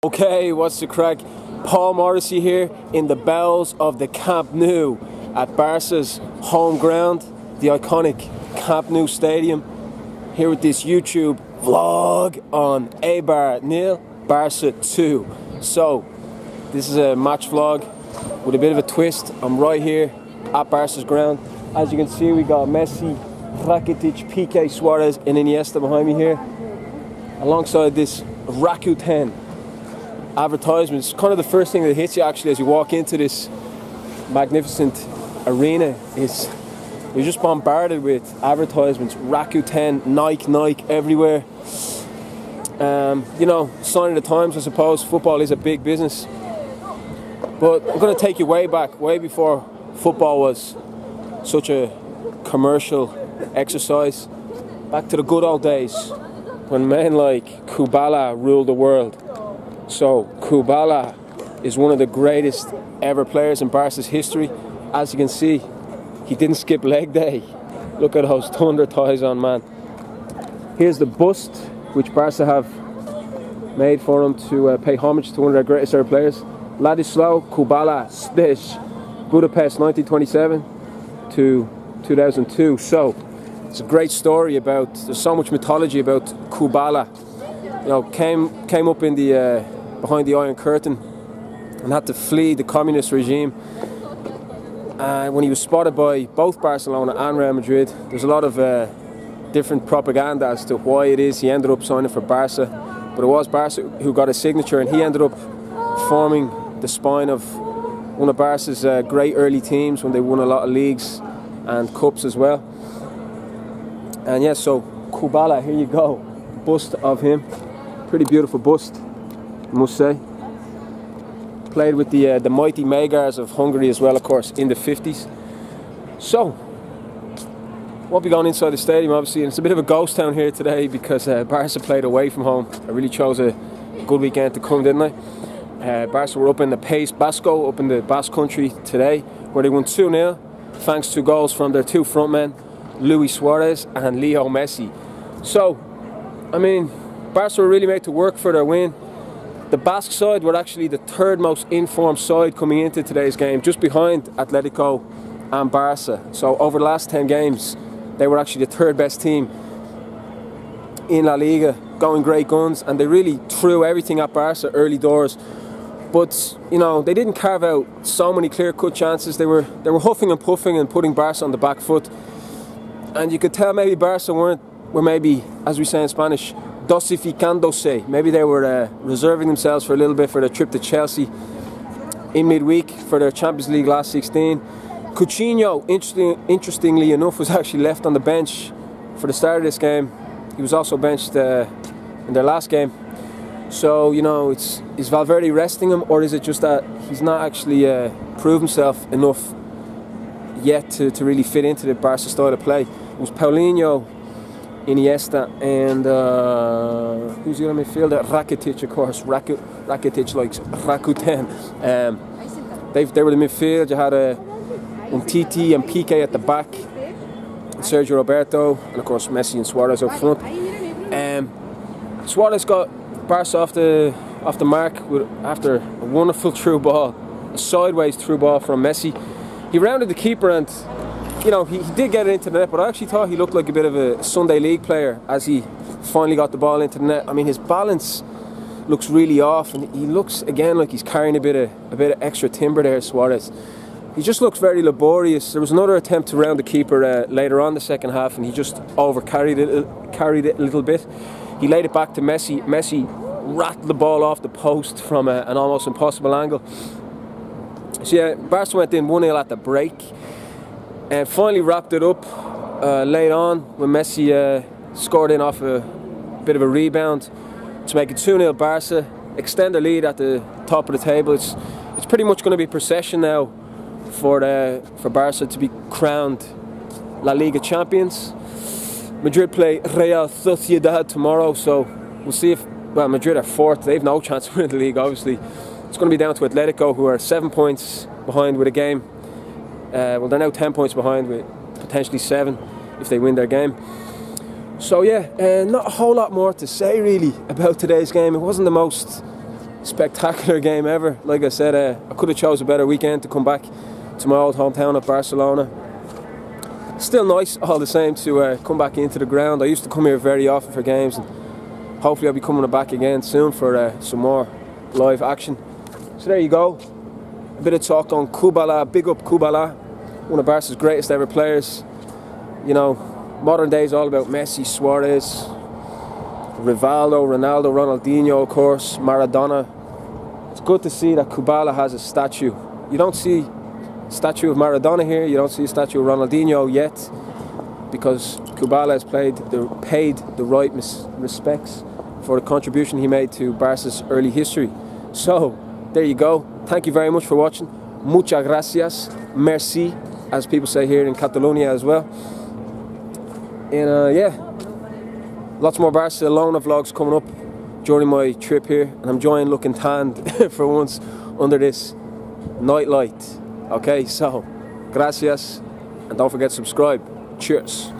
Okay, what's the crack? Paul Morrissey here in the bowels of the Camp Nou at Barca's home ground, the iconic Camp Nou Stadium. Here with this YouTube vlog on Eibar 0, Barca 2. So, this is a match vlog with a bit of a twist. I'm right here at Barca's ground. As you can see, we got Messi, Rakitic, Piqué, Suarez and Iniesta behind me here. Alongside this Rakuten advertisements. It's kind of the first thing that hits you actually as you walk into this magnificent arena is you're just bombarded with advertisements. Rakuten, Nike everywhere. Sign of the times, I suppose. Football is a big business, but I'm going to take you way back, way before football was such a commercial exercise. Back to the good old days when men like Kubala ruled the world. So Kubala is one of the greatest ever players in Barca's history. As you can see, he didn't skip leg day. Look at those thunder thighs on, man. Here's the bust which Barca have made for him to pay homage to one of their greatest ever players, Ladislao Kubala Stish, Budapest 1927 to 2002. So it's a great story about, there's so much mythology about Kubala. You know, came up in the behind the Iron Curtain and had to flee the communist regime. When he was spotted by both Barcelona and Real Madrid, there's a lot of different propaganda as to why it is he ended up signing for Barca. But it was Barca who got his signature, and he ended up forming the spine of one of Barca's great early teams when they won a lot of leagues and cups as well. And yeah, so Kubala, here you go, bust of him. Pretty beautiful bust, I must say. Played with the mighty Magyars of Hungary as well, of course, in the 50s. So, won't be going inside the stadium, obviously, and it's a bit of a ghost town here today because Barca played away from home. I really chose a good weekend to come, didn't I? Barca were up in the País Vasco, up in the Basque Country today, where they won 2-0, thanks to goals from their two frontmen, Luis Suarez and Leo Messi. So, I mean, Barca were really made to work for their win. The Basque side were actually the third most informed side coming into today's game, just behind Atletico and Barca. So over the last 10 games, they were actually the third best team in La Liga, going great guns, and they really threw everything at Barca early doors. But, you know, they didn't carve out so many clear-cut chances. They were huffing and puffing and putting Barca on the back foot. And you could tell maybe Barca were maybe, as we say in Spanish, dosificándose. Maybe they were reserving themselves for a little bit for their trip to Chelsea in midweek for their Champions League last 16. Coutinho, interestingly enough, was actually left on the bench for the start of this game. He was also benched in their last game. So, you know, is Valverde resting him, or is it just that he's not actually proved himself enough yet to really fit into the Barca style of play? It was Paulinho, Iniesta, and who's the other midfielder? Rakitic, of course. Rakitic likes Rakuten. They were the midfield. You had Umtiti and Piqué at the back, Sergio Roberto, and of course Messi and Suarez up front. Suarez got Barca off the mark after a wonderful through ball, a sideways through ball from Messi. He rounded the keeper and, you know, he did get it into the net, but I actually thought he looked like a bit of a Sunday League player as he finally got the ball into the net. I mean, his balance looks really off, and he looks again like he's carrying a bit of extra timber there, Suarez. He just looks very laborious. There was another attempt to round the keeper later on the second half, and he just carried it a little bit. He laid it back to Messi. Messi rattled the ball off the post from an almost impossible angle. So yeah, Barca went in 1-0 at the break, and finally wrapped it up late on when Messi scored in off a bit of a rebound to make it 2-0 Barca, extend the lead at the top of the table. It's pretty much going to be procession now for Barca to be crowned La Liga champions. Madrid play Real Sociedad tomorrow, so we'll see if, well, Madrid are fourth. They have no chance of winning the league, obviously. It's going to be down to Atletico, who are 7 points behind with a game. Well, they're now 10 points behind with potentially 7 if they win their game. So yeah, not a whole lot more to say really about today's game. It wasn't the most spectacular game ever. Like I said, I could have chose a better weekend to come back to my old hometown of Barcelona. Still nice all the same to come back into the ground. I used to come here very often for games, and hopefully I'll be coming back again soon for some more live action. So there you go. A bit of talk on Kubala. Big up Kubala, one of Barca's greatest ever players. You know, modern day is all about Messi, Suarez, Rivaldo, Ronaldo, Ronaldinho, of course, Maradona. It's good to see that Kubala has a statue. You don't see a statue of Maradona here, you don't see a statue of Ronaldinho yet, because Kubala has paid the right respects for the contribution he made to Barca's early history. So, there you go. Thank you very much for watching. Muchas gracias. Merci, as people say here in Catalonia as well. And yeah, lots more Barcelona vlogs coming up during my trip here, and I'm enjoying looking tanned for once under this night light. Okay, so gracias, and don't forget to subscribe. Cheers.